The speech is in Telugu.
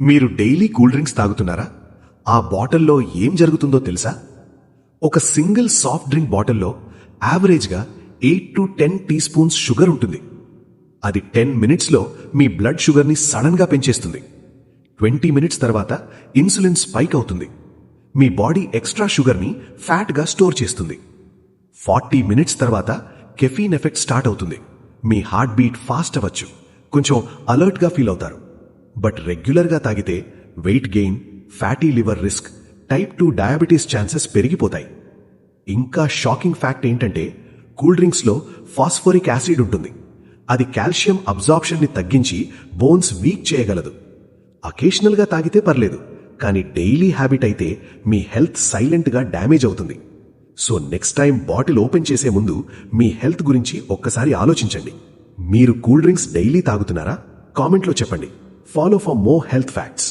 మీరు డైలీ కూల్ డ్రింక్స్ తాగుతున్నారా? ఆ బాటిల్లో ఏం జరుగుతుందో తెలుసా? ఒక సింగిల్ సాఫ్ట్ డ్రింక్ బాటిల్లో యావరేజ్గా 8 to 10 టీ స్పూన్స్ షుగర్ ఉంటుంది. అది 10 మినిట్స్లో మీ బ్లడ్ షుగర్ని సడన్గా పెంచేస్తుంది. 20 మినిట్స్ తర్వాత ఇన్సులిన్ స్పైక్ అవుతుంది. మీ బాడీ ఎక్స్ట్రా షుగర్ని ఫ్యాట్గా స్టోర్ చేస్తుంది. 40 మినిట్స్ తర్వాత కెఫీన్ ఎఫెక్ట్ స్టార్ట్ అవుతుంది. మీ హార్ట్ బీట్ ఫాస్ట్ అవ్వచ్చు, కొంచెం అలర్ట్గా ఫీల్ అవుతారు. బట్ రెగ్యులర్గా తాగితే weight gain, fatty liver risk, type 2 diabetes chances పెరిగిపోతాయి. ఇంకా షాకింగ్ ఫ్యాక్ట్ ఏంటంటే కూల్ డ్రింక్స్లో ఫాస్ఫోరిక్ యాసిడ్ ఉంటుంది. అది కాల్షియం అబ్జార్ప్షన్ని తగ్గించి బోన్స్ వీక్ చేయగలదు. అకేషనల్గా తాగితే పర్లేదు, కానీ డైలీ హ్యాబిట్ అయితే మీ హెల్త్ సైలెంట్గా డ్యామేజ్ అవుతుంది. So next time bottle open చేసే ముందు మీ హెల్త్ గురించి ఒక్కసారి ఆలోచించండి. మీరు కూల్ డ్రింక్స్ డైలీ తాగుతున్నారా? కామెంట్లో చెప్పండి. Follow for more health facts.